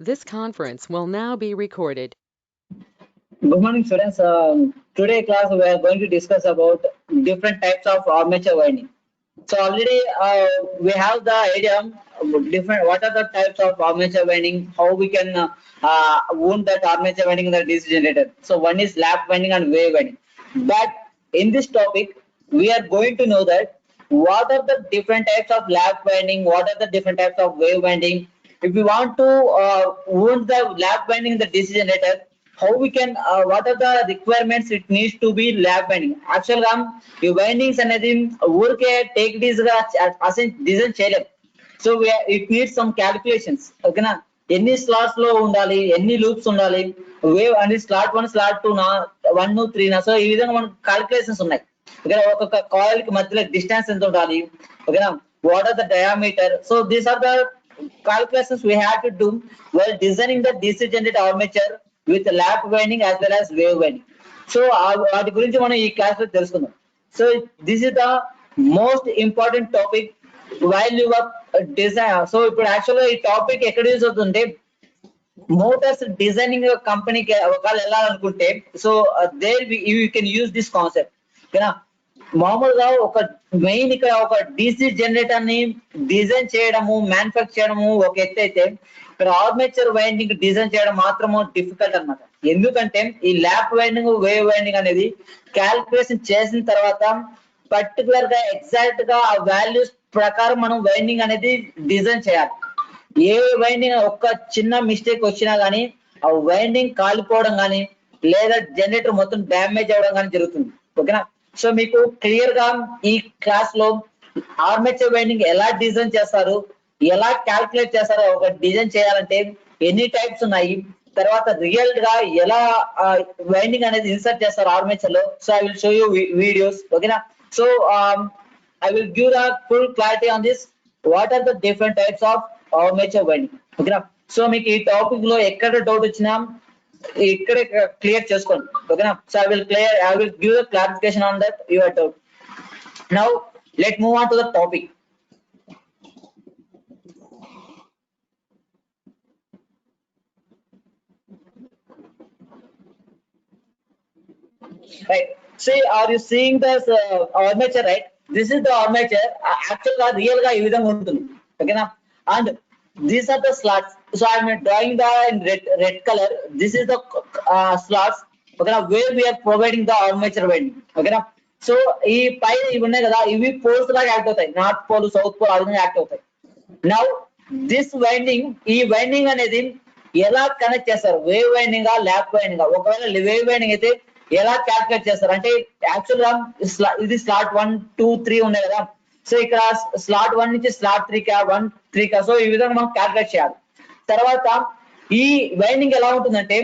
This conference will now be recorded. Good morning, students. Today class we are going to discuss about different types of armature winding. So already we have the idea different. What are the types of armature winding? How we can wound that armature winding in the DC generator? So one is lap winding and wave winding. But in this topic, we are going to know that what are the different types of lap winding? What are the different types of wave winding? If we want to wound the lap winding in the DC generator, how we can what are the requirements it needs to be lab binding actual గా ఈ windings అనేది ఊరికే take డీస్ గా అసలు design చేయలేం so it needs some calculations ఓకేనా ఎన్ని slots లో ఉండాలి ఎన్ని లూప్స్ ఉండాలి వేవ్ అనేది స్లాట్ 1 స్లాట్ 2 నా 1 3 నా సో ఈ విధంగా మనకు క్యాలిక్యులేషన్స్ ఉన్నాయి ఓకేనా ఒక్కొక్క కాయిల్ కి మధ్యలో డిస్టెన్స్ ఎంత ఉండాలి ఓకేనా what are the diameter so these are the calculations we have to do while designing the DC generator armature with lap winding as well as wave winding. So వాటి గురించి మనం ఈ క్లాస్ లో తెలుసుకుందాం. So this is the most important topic while you are design. So ఇప్పుడు యాక్చువల్గా ఈ topic ఎక్కడ యూజ్ అవుతుంటే మోటార్స్ డిజైనింగ్ కంపెనీకి ఒకవేళ వెళ్ళాలనుకుంటే so there you can use this concept ఓకేనా మామూలుగా ఒక మెయిన్ ఇక్కడ ఒక డీసీ జనరేటర్ ని డిజైన్ చేయడము మ్యానుఫ్యాక్చర్ చేయడము ఒక ఎత్తు అయితే ఇక్కడ ఆర్మేచర్ వైండింగ్ డిజైన్ చేయడం మాత్రము డిఫికల్ట్ అన్నమాట ఎందుకంటే ఈ ల్యాప్ వైండింగ్ వేవ్ వైండింగ్ అనేది క్యాలిక్యులేషన్ చేసిన తర్వాత పర్టికులర్ గా ఎగ్జాక్ట్ గా ఆ వాల్యూస్ ప్రకారం మనం వైండింగ్ అనేది డిజైన్ చేయాలి ఏ వైండింగ్ ఒక్క చిన్న మిస్టేక్ వచ్చినా గానీ ఆ వైండింగ్ కాలిపోవడం కానీ లేదా జనరేటర్ మొత్తం డ్యామేజ్ అవ్వడం కానీ జరుగుతుంది ఓకేనా సో మీకు క్లియర్ గా ఈ క్లాస్ లో ఆర్మేచర్ వైండింగ్ ఎలా డిజైన్ చేస్తారు ఎలా క్యాల్కులేట్ చేస్తారో ఒక డిజైన్ చేయాలంటే ఎన్ని టైప్స్ ఉన్నాయి తర్వాత రియల్ గా ఎలా వైండింగ్ అనేది ఇన్సర్ట్ చేస్తారు ఆర్మేచర్ లో so I will show you videos ఓకేనా so I will give the full clarity on this what are the different types of armature winding ఓకేనా సో మీకు ఈ టాపిక్ లో ఎక్కడ డౌట్ వచ్చినా ఇక్కడే క్లియర్ చేసుకోండి ఓకేనా so I will give the clarification on that your doubt now let move on to the topic right see are you seeing this armature right this is the armature actual గా real గా ఈ విధంగా ఉంటుంది ఓకేనా and these are the slots so I am drawing the in red color this is the slots ఓకేనా where we are providing the armature winding ఓకేనా సో ఈ పైన ఇవి ఉన్నాయి కదా ఇవి పోల్స్ లాగా యాక్ట్ అవుతాయి నార్త్ పోల్ సౌత్ పోల్ ఆ విధంగా యాక్ట్ అవుతాయి నౌ దిస్ వైండింగ్ ఈ వైండింగ్ అనేది ఎలా కనెక్ట్ చేస్తారు వేవ్ వైండింగ్ ల్యాప్ వైండింగ్ ఒకవేళ వేవ్ వైండింగ్ అయితే ఎలా క్యాల్కులేట్ చేస్తారు అంటే యాక్చువల్ గా ఇది స్లాట్ 1 2 3 ఉన్నాయి కదా సో ఇక్కడ స్లాట్ 1 నుంచి స్లాట్ 3 కా 1 3 కా సో ఈ విధంగా మనం క్యాల్కులేట్ చేయాలి తర్వాత ఈ వైండింగ్ ఎలా ఉంటుందంటే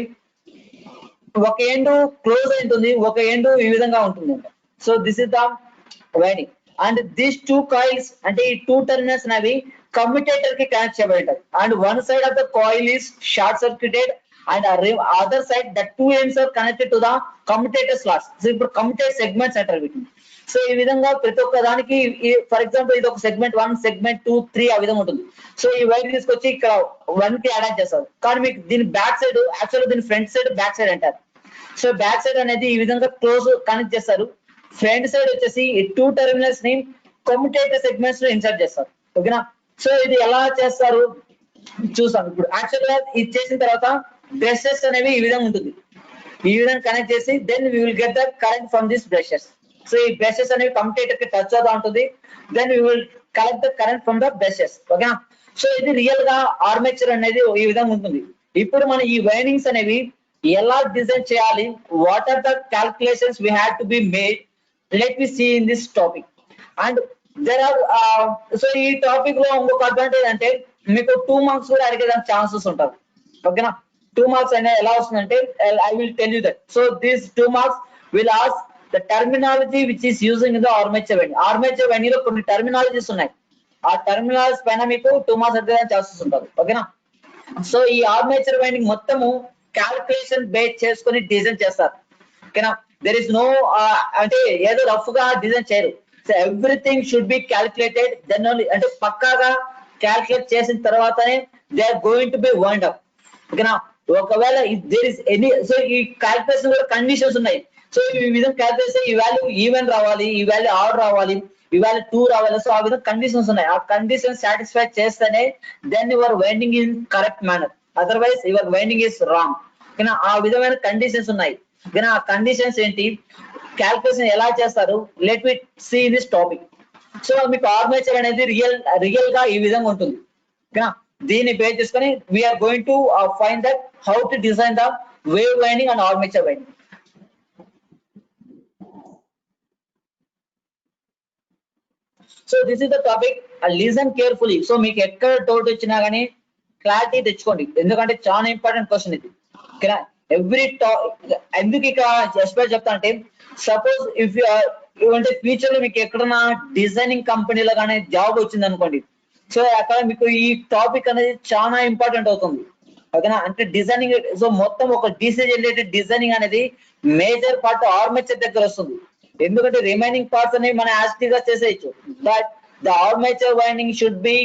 ఒక ఎండ్ క్లోజ్ ఉంటుంది ఒక ఎండ్ ఈ విధంగా ఉంటుంది so this is the winding and this two coils అంటే ఈ టూ టెర్మినల్స్ అనేవి కమ్యూటేటర్ కి కనెక్ట్ చేయబడి ఉంటాయి and one side of the coil is short circuited and other side the two ends are connected to the commutator slots so ఇప్పుడు commutator segments అంటారు వీటిని so ఈ విధంగా ప్రతి ఒక్క దానికి ఫర్ ఎగ్జాంపుల్ ఇది ఒక సెగ్మెంట్ 1 సెగ్మెంట్ 2 3 ఆ విధంగా ఉంటుంది సో ఈ వైర్ తీసుకొచ్చి ఇక్కడ 1 కి అటాచ్ చేస్తారు కానీ మీకు దీని బ్యాక్ సైడ్ యాక్చువల్గా దీని ఫ్రంట్ సైడ్ బ్యాక్ సైడ్ అంటారు సో బ్యాక్ సైడ్ అనేది ఈ విధంగా క్లోజ్ కనెక్ట్ చేస్తారు ఫ్రంట్ సైడ్ వచ్చేసి ఈ టూ టెర్మినల్స్ ని కమ్యూటేటర్ సెగ్మెంట్స్ లో ఇన్సర్ట్ చేస్తారు ఓకేనా సో ఇది ఎలా చేస్తారు చూసాం ఇప్పుడు యాక్చువల్ గా ఇది చేసిన తర్వాత బ్రషెస్ అనేవి ఈ విధంగా ఉంటుంది ఈ విధంగా కనెక్ట్ చేసి then we will get the current from this brushes so ఈ బ్రషెస్ అనేవి కమ్యూటేటర్ కి టచ్ అవుతా ఉంటుంది then we will collect the current from the brushes ఓకేనా సో ఇది రియల్ గా ఆర్మేచర్ అనేది ఈ విధంగా ఉంటుంది ఇప్పుడు మనం ఈ వైండింగ్స్ అనేవి ఎలా డిజైన్ చేయాలి what are the calculations we have to be made let we see in this topic and there are so ఈ టాపిక్ లో ఇంకొక అడ్వాంటేజ్ అంటే మీకు 2 మార్క్స్ కూడా అడిగేదానికి ఛాన్సెస్ ఉంటుంది ఓకేనా 2 మార్క్స్ అనేది ఎలా వస్తుందంటే I will tell you that so this 2 marks will ask the terminology which is using in the armature winding armature winding లో కొన్ని టర్మినాలజీస్ ఉన్నాయి ఆ టర్మినాలజీస్ పైన మీకు 2 మార్క్స్ అడిగేదానికి ఛాన్సెస్ ఉంటుంది ఓకేనా సో ఈ ఆర్మేచర్ వైండింగ్ మొత్తము క్యాల్కులేషన్ బేస్ చేసుకుని డిజైన్ చేస్తారు ఓకేనా దెర్ ఇస్ నో అంటే ఏదో రఫ్ గా డిజైన్ చేయరు so everything should be calculated then only అంటే పక్కాగా క్యాల్కులేట్ చేసిన తర్వాతనే they are going to be wind up ఓకేనా. ఒకవేళ దేర్ ఇస్ ఎనీ, సో ఈ క్యాల్కులేషన్ లో కండిషన్స్ ఉన్నాయి. సో ఈ విధంగా క్యాల్కులేషన్ ఈ వాల్యూ ఈవెన్ రావాలి, ఈ వాల్యూ ఆడ్ రావాలి, ఈ వాల్యూ 2 రావాలి. సో ఆ విధంగా కండిషన్స్ ఉన్నాయి. ఆ కండిషన్ సాటిస్ఫై చేస్తేనే then your winding in correct manner, otherwise your winding is wrong. ఓకేనా, ఆ విధమైన కండిషన్స్ ఉన్నాయి. ఓకేనా, ఆ కండిషన్స్ ఏంటి, క్యాల్కులేషన్ ఎలా చేస్తారు, let me see this topic. So మీకు ఆర్మేచర్ అనేది రియల్ గా ఈ విధంగా ఉంటుంది. ఓకేనా, దీన్ని బేస్ చేసుకొని we are going to find that how to design the wave winding and armature winding. So this is the topic, listen carefully. So మీకు ఎక్కడ డౌట్ వచ్చినా కానీ క్లారిటీ తెచ్చుకోండి, ఎందుకంటే చాలా ఇంపార్టెంట్ క్వశ్చన్ ఇది. ఓకేనా, ఎవ్రీ ఎందుకు ఇక ఎక్స్ప్లెయిన్ చెప్తా అంటే, సపోజ్ ఇఫ్ అంటే ఫ్యూచర్ లో మీకు ఎక్కడన్నా డిజైనింగ్ కంపెనీలో కానీ జాబ్ వచ్చింది అనుకోండి, సో అక్కడ మీకు ఈ టాపిక్ అనేది చాలా ఇంపార్టెంట్ అవుతుంది. ఓకేనా, అంటే డిజైనింగ్, సో మొత్తం ఒక డీసీ జనరేటెడ్ డిజైనింగ్ అనేది మేజర్ పార్ట్ ఆర్మేచర్ దగ్గర వస్తుంది. ఎందుకంటే రిమైనింగ్ పార్ట్స్ అనేవి మనం యాక్టివ్ గా చేసేయచ్చు, but the armature winding should be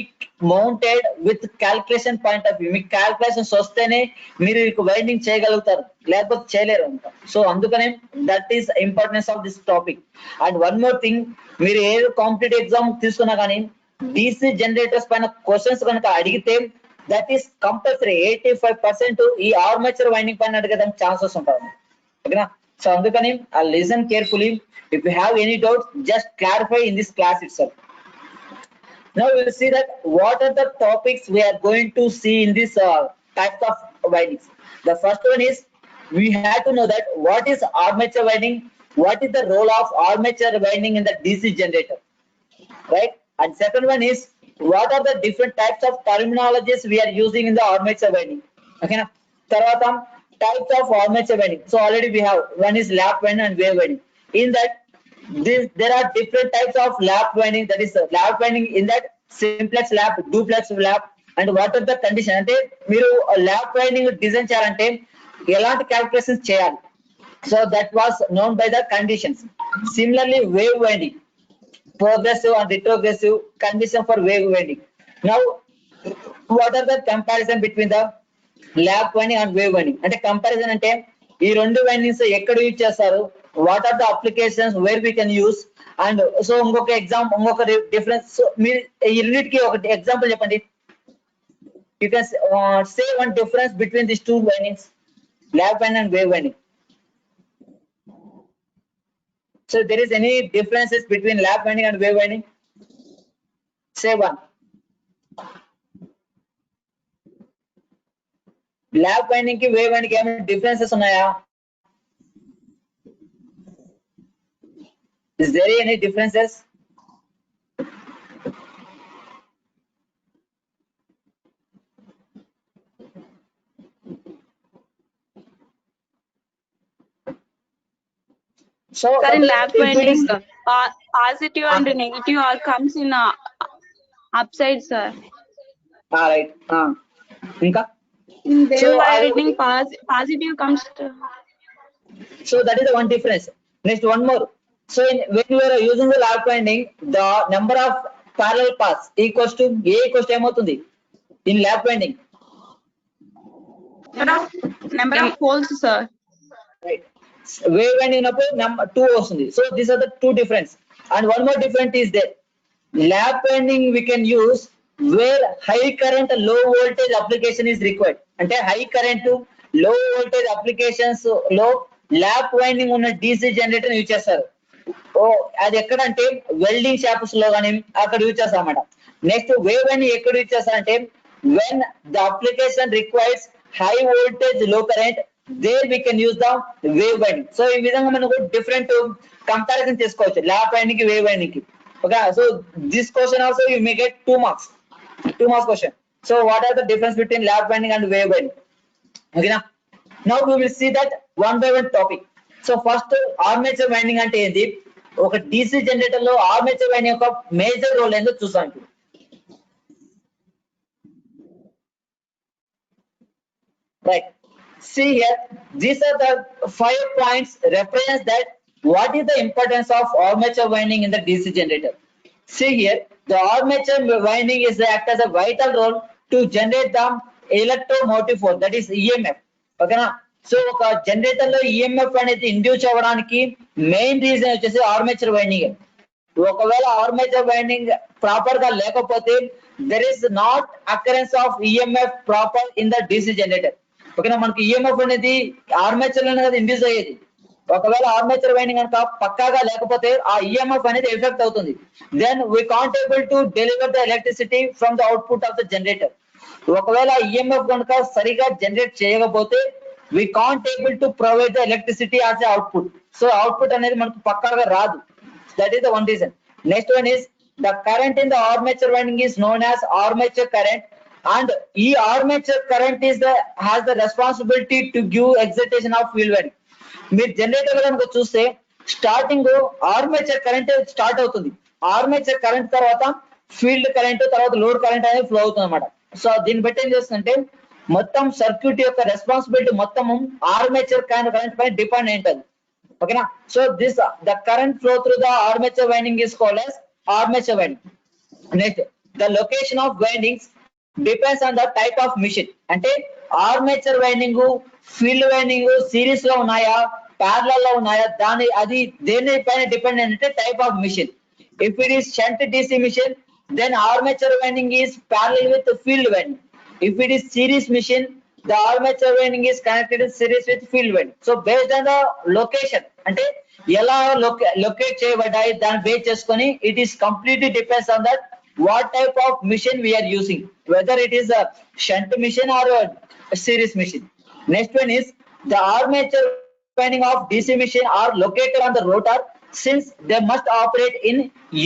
mounted with calculation point of view. మీకు క్యాల్కులేషన్స్ వస్తేనే మీరు వైండింగ్ చేయగలుగుతారు, లేకపోతే చేయలేరు అంట. సో అందుకనే that is importance of this topic. And one more thing, మీరు ఏ కాంపిటేటివ్ ఎగ్జామ్ తీసుకున్నా కానీ డీసీ జనరేటర్స్ పైన క్వశ్చన్స్ కనుక అడిగితే దట్ ఈస్ కంపల్సరీ 85% ఈ ఆర్మేచర్ వైండింగ్ పైన అడిగేదానికి ఛాన్సెస్ ఉంటాయి. ఓకేనా, సో అందుకని listen carefully. If you have any doubts just clarify in this class it self. Now we will see that what are the topics we are going to see in this types of windings. The first one is we have to know that what is armature winding, what is the role of armature winding in the DC generator, right? And second one is what are the different types of terminologies we are using in the armature winding. Okay, now tarvata types of armature winding. So already we have one is lap winding and wave winding. In that there are different types of lap winding, that is lap winding in that simplex lap, duplex lap, and what are the condition అంటే మీరు lap winding design చేయాలంటే ఎలాంటి calculations చేయాలి. So that was known by the conditions. Similarly wave winding, progressive and retrogressive condition for wave winding. Now what are the comparison between the lap winding and wave winding? అంటే comparison అంటే ఈ రెండు windings ఎక్కడ use చేస్తారు, what are the applications where we can use, and so ఇంకొక difference. So మీరు ఈ రెండింటికి ఒక ఎగ్జాంపుల్ చెప్పండి. You can say one difference between this two windings, lap winding and wave winding. So there is any differences between lap winding and wave winding? Say one. Lap winding ki wave winding ki ఏమైనా differences ఉన్నాయా? Is there any differences? So sir, in lap winding, positive and negative all comes in upside, sir. All right. Inka? In wave winding, positive comes to. So that is the one difference. Next, one more. So when you are using the lap winding, the number of parallel paths equals to A equals to ఏమవుతుంది in lap winding? Number of poles, sir. Right. Wave winding ఉన్నప్పుడు number 2 వస్తుంది. So these are the two difference. And one more difference is that lap winding we can use where high current low voltage application is required. అంటే high current low voltage applications లో lap winding ఉన్న DC generator use చేస్తారు. అది ఎక్కడంటే welding shops లో కానీ అక్కడ use చేస్తారన్నమాట. నెక్స్ట్ వేవ్ వైండింగ్ ఎక్కడ యూజ్ చేస్తారంటే when the application requires high voltage low current, there we can use the wave winding. So ఈ విధంగా మనకు డిఫరెంట్ కంపారిజన్ చేసుకోవచ్చు ల్యాప్ వైండింగ్ కి వేవ్ వైండింగ్ కి. Okay, so this question also you may get 2 marks question. So what are the difference between lap winding and wave winding? ఓకేనా, now we will see that one by one topic. So first armature winding అంటే ఏంటి, ఒక DC generator లో armature winding యొక్క major role ఏందో చూసాం. Right. See here, these are the 5 points represents that what is the importance of armature winding in the DC generator. See here, the armature winding is act as a vital role to generate the electromotive force, that is EMF. ఓకేనా. So ఒక generator లో EMF అనేది induce అవ్వడానికి main reason వచ్చేసి armature winding. ఒకవేళ armature winding proper గా లేకపోతే there is not occurrence of EMF proper in the DC generator. ఓకేనా. మనకి ఈఎంఎఫ్ అనేది ఆర్మేచర్ లోనే కదా ఇండ్యూస్ అయ్యేది. ఒకవేళ ఆర్మేచర్ వైండింగ్ కనుక పక్కాగా లేకపోతే ఆ ఈఎంఎఫ్ అనేది ఎఫెక్ట్ అవుతుంది. Then we can't able to deliver the electricity from the output of the generator. ఒకవేళ ఈఎంఎఫ్ కనుక సరిగా జనరేట్ చేయకపోతే we can't able to provide the electricity as output. So output అనేది మనకు పక్కాగా రాదు. That is the one reason. Next one is the current in the armature winding is known as armature current, and e armature current is has the responsibility to give excitation of field winding. మీరు generator కనుక చూస్తే starting armature current start అవుతుంది. Armature current తర్వాత field current తర్వాత load current అనేది flow అవుతుంది అనమాట. So దీన్ని బట్టి ఏం చేస్తుందంటే మొత్తం సర్క్యూట్ యొక్క రెస్పాన్సిబిలిటీ మొత్తం ఆర్మేచర్ కరెంట్ పైన డిపెండ్ అయి ఉంటుంది. ఓకేనా. So this the current flow through the armature winding is called as armature winding. Next, the location of windings depends on the type of machine. అంటే armature winding field winding series లో ఉన్నాయా parallel లో ఉన్నాయా అది దేని పైన depend అంటే type of machine. If it is shunt DC machine then armature winding is parallel with the field winding. If it is series machine, the armature winding is connected in series with field winding. So based on the location అంటే ఎలా locate చేయబడ్డాయి దాన్ని base చేసుకొని it is completely depends on that what type of machine we are using, whether it is a shunt machine or a series machine. Next one is the armature winding of DC machine are located on the rotor since they must operate in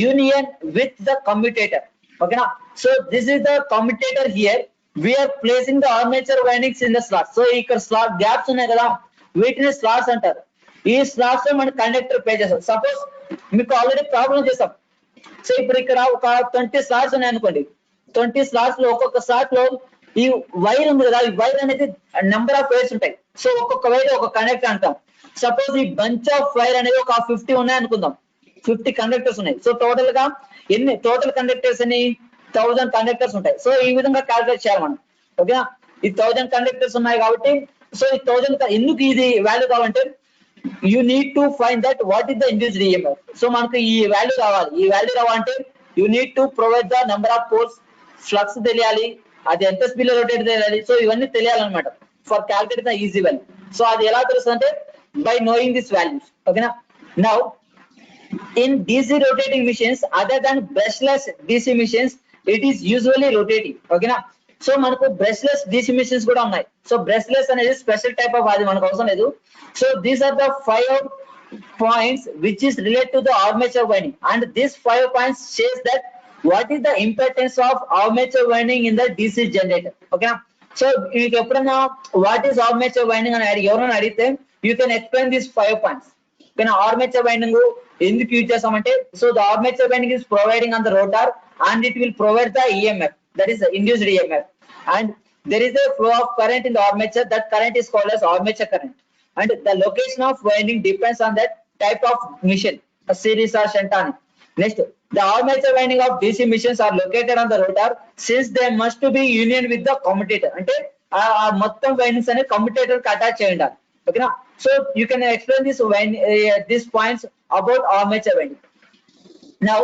union with the commutator. Okay na. So this is the commutator here. We are placing the armature windings in the slot. So ఇక్కడ slot gaps ఉన్నాయి కదా వీటిని slots అంటారు. ఈ slots లో మన conductor play చేస్తాం. Suppose మీకు ఆల్రెడీ ప్రాబ్లం చేస్తాం. సో ఇప్పుడు ఇక్కడ ఒక 20 స్లాట్స్ ఉన్నాయి అనుకోండి. 20 స్లాట్స్ లో ఒక్కొక్క స్లాట్ లో ఈ వైర్ ఉంది కదా ఈ వైర్ అనేది నెంబర్ ఆఫ్ వైర్స్ ఉంటాయి. సో ఒక్కొక్క వైర్ ఒక కండక్టర్ అంటాం. సపోజ్ ఈ బంచ్ ఆఫ్ వైర్ అనేది ఒక 50 ఉన్నాయి అనుకుందాం. 50 కండక్టర్స్ ఉన్నాయి. సో టోటల్ గా ఎన్ని టోటల్ కండక్టర్స్ అని 1000 కండక్టర్స్ ఉంటాయి. సో ఈ విధంగా క్యాల్కులేట్ చేయాలి మనం. ఓకేనా. ఈ 1000 కండక్టర్స్ ఉన్నాయి కాబట్టి సో ఈ 1000 ఎందుకు ఇది వాల్యూ కావాలంటే you need to find that what is the induced EMF. So మనకు ఈ వాల్యూ కావాలి. ఈ వాల్యూ కావాలంటే you need to provide the number of poles, flux తెలియాలి, అది ఎంత స్పీడ్ లో రొటేట్ తెలియాలి. సో ఇవన్నీ తెలియాలన్నమాట for calculate the EG value. So అది ఎలా తెలుస్తుంది అంటే by knowing these values. Okay na. Now in DC rotating machines other than brushless DC machines it is usually rotating. Okay na. So manaku brushless DC machines kuda unnai. So brushless అనేది special type of అది మనకు అవసరం లేదు. So these are the 5 points which is related to the armature winding, and these 5 points says that what is the importance of armature winding in the DC generator. Okay na. So మీకు ఎప్పుడైనా what is armature winding అని ఎవరైనా అడిగితే you can explain these 5 points. Then armature winding ఎందుకు use చేస్తామంటే so the armature winding is providing on the rotor and it will provide the EMF, that is the induced EMF, and there is a flow of current in the armature. That current is called as armature current, and the location of winding depends on that type of machine, a series or shunt. Next, the armature winding of DC machines are located on the rotor since they must be union with the commutator. అంటే ఆ మొత్తం windings అనేది commutator కి attach చేయ ఉండాలి. ఓకేనా. So you can explain this points about armature winding. Now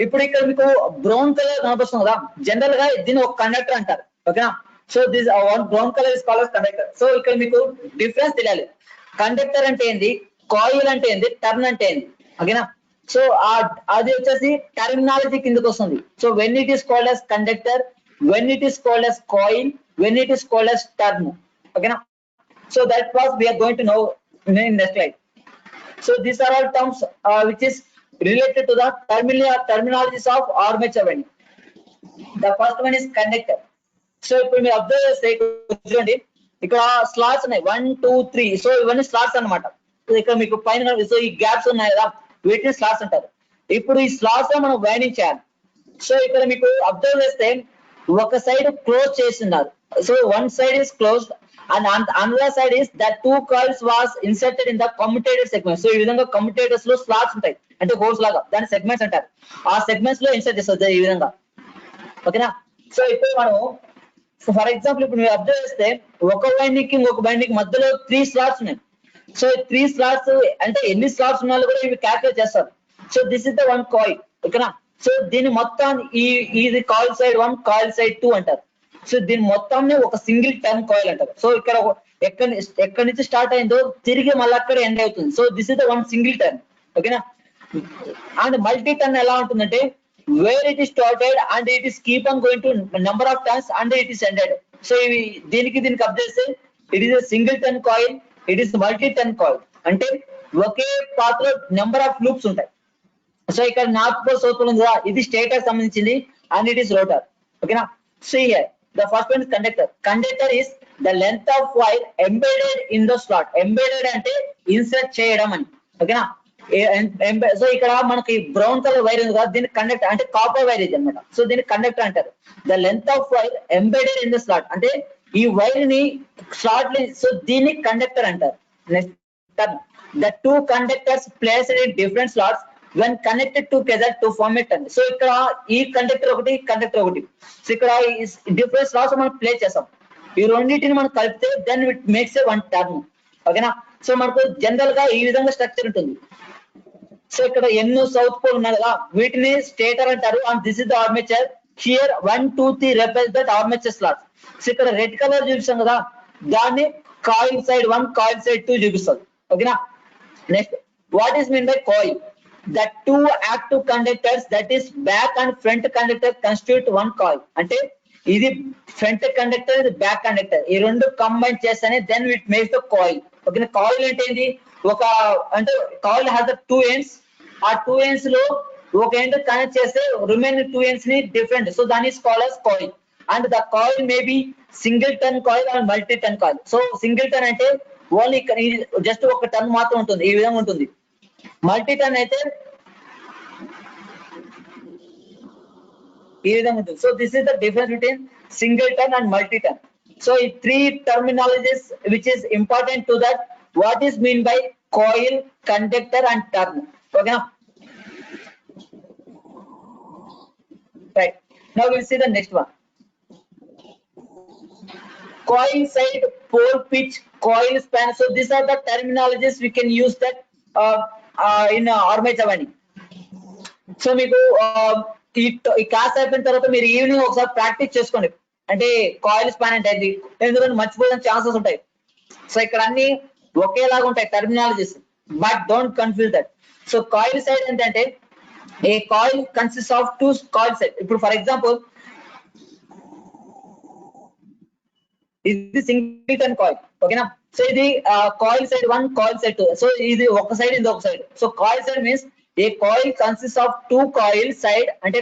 ఇప్పుడు ఇక్కడ మీకు బ్రౌన్ కలర్ కనిపిస్తుంది కదా, జనరల్ గా దీన్ని ఒక కండక్టర్ అంటారు. ఓకేనా. So this brown colour is called conductor. So ఇక్కడ మీకు డిఫరెన్స్ తెలియాలి. కండక్టర్ అంటే ఏంది, కాయిల్ అంటే ఏంది, టర్న్ అంటే ఏంది. ఓకేనా. సో అది వచ్చేసి టర్మినాలజీ కిందకి వస్తుంది. So when it is called as conductor, when it is called as coil, when it is called as turn. ఓకేనా. So that was we are going to know in next slide. So these are all terms which is related to the terminologies of armature winding. The first one is conductor. So ఇప్పుడు మీరు observe చేస్తే చూడండి ఇక్కడ slots ఉన్నాయి 1 2 3. So ఇవన్నీ slots అన్నమాట. ఇక్కడ మీకు పైన సో ఈ గ్యాప్స్ ఉన్నాయి కదా వీటిని స్లాట్స్ అంటారు. ఇప్పుడు ఈ స్లాట్స్ లో మనం వైండింగ్ చేయాలి. సో ఇక్కడ మీకు అబ్జర్వ్ చేస్తే ఒక సైడ్ క్లోజ్ చేస్తున్నారు. So one side is closed and another side is that 2 coils was inserted in the commutator segment. So ఈ విధంగా కమ్యూటేటర్స్ లో స్లాట్స్ ఉంటాయి అంటే హోల్స్ లాగా, దాని సెగ్మెంట్స్ అంటారు. ఆ సెగ్మెంట్స్ లో ఇన్సర్ట్ చేస్తుంది ఈ విధంగా. ఓకేనా. సో ఇప్పుడు మనం సో ఫర్ ఎగ్జాంపుల్ ఇప్పుడు మీరు అబ్జర్వ్ చేస్తే ఒక వైండింగ్ కి ఇంకొక వైండింగ్ మధ్యలో 3 స్లాట్స్ ఉన్నాయి. సో 3 స్లాట్స్ అంటే ఎన్ని స్లాట్స్ ఉన్నాయో కూడా ఇవి క్యాల్కులేట్ చేస్తారు. So this is the one coil, ఓకేనా. సో దీని మొత్తం ఇది కాయిల్ సైడ్ 1, కాయిల్ సైడ్ 2 అంటారు. సో దీని మొత్తాన్ని ఒక సింగిల్ టర్న్ కాయిల్ అంటారు. సో ఇక్కడ ఎక్కడి నుంచి స్టార్ట్ అయిందో తిరిగి మళ్ళీ అక్కడ ఎండ్ అవుతుంది. So this is the one single turn, ఓకేనా. అండ్ మల్టీ టర్న్ ఎలా ఉంటుందంటే where it is started and it is keep on going to number of turns and it is ended. So ఇవి దీనికి అబ్జర్వ్ చేస్తే it is a single turn coil, it is multi turn coil. అంటే ఒకే path లో number of loops ఉంటాయి. So ఇక్కడ north pole south pole ఉంది కదా, ఇది స్టేటర్ సంబంధించింది అండ్ ఇట్ ఈస్ రోటర్, ఓకేనా. So here the first one is conductor. Conductor is the length of wire embedded in the slot. Embedded అంటే insert చేయడం అని, ఓకేనా. సో ఇక్కడ మనకి బ్రౌన్ కలర్ వైర్ ఉంది కదా, దీన్ని కండక్టర్ అంటే కాపర్ వైర్ ఇది అనమాట. సో దీన్ని కండక్టర్ అంటారు. The length of wire embedded in the slot అంటే ఈ వైర్ ని స్లాట్ సో దీన్ని కండక్టర్ అంటారు. Next the two conductors placed in different slots when connected together to form a turn. So ఇక్కడ ఈ కండక్టర్ ఒకటి కండక్టర్ ఒకటి, సో ఇక్కడ డిఫరెంట్ స్లాట్స్ మనం ప్లే చేస్తాం. ఈ రెండింటిని మనం కలిపితే then it makes a one turn, ఓకేనా. సో మనకు జనరల్ గా ఈ విధంగా స్ట్రక్చర్ ఉంటుంది. సో ఇక్కడ ఎన్నో సౌత్ పోల్ ఉన్నాయి కదా, వీటిని స్టేటర్ అంటారు. And this is the armature. Here 1, 2, 3 represent that armature slots. So ఇక్కడ రెడ్ కలర్ చూపిస్తాం కదా, దాన్ని కాయిల్ సైడ్ 1, కాయిల్ సైడ్ 2 చూపిస్తుంది, ఓకేనా. Next what is mean by coil? The two active conductors, that is back and front conductor, constitute one coil. అంటే ఇది front conductor, ఇది back conductor, ఈ రెండు కంబైన్ చేస్తేనే then it makes the coil, okay. Coil అంటే ఏంటి? ఒక అంటే కాయిల్ హ్యాస్ ద 2 ends. ఆ 2 ends లో ఒక ఎండ్ కనెక్ట్ చేస్తే రిమైనింగ్ 2 ends ని డిఫరెంట్, సో దాని is called as coil. And the coil may be single turn coil and multi turn coil. So single turn అంటే ఓన్లీ జస్ట్ ఒక turn మాత్రం ఉంటుంది, ఈ విధంగా ఉంటుంది. మల్టీ టర్న్ అయితే ఈ విధంగా ఉంటుంది. So this is the difference between single turn and multi turn. So ఈ 3 terminologies which is important to that what is mean by coil, conductor and turn, ఓకేనా. Right, now will see the next one. Coil side, pole pitch, coil span. So these are the terminologies we can use that in armature winding. So మీకు ఈ class అయిపోయిన తర్వాత మీరు evening ఒకసారి practice చేసుకోండి. అంటే coil span అంటే అది, ఎందుకంటే మర్చిపోయిన ఛాన్సెస్ ఉంటాయి. సో ఇక్కడ అన్ని ఒకేలాగా ఉంటాయి terminologies, but don't confuse that. So coil side ఏంటంటే a coil consist of 2 coil side. ఇప్పుడు ఫర్ ఎగ్జాంపుల్ ఇది సింగిల్ టర్న్ కాయిల్, ఓకేనా. సో ఇది coil side 1, coil side 2. So ఇది ఒక సైడ్, ఇది ఒక side. So coil side means a coil consist of 2 coil side. అంటే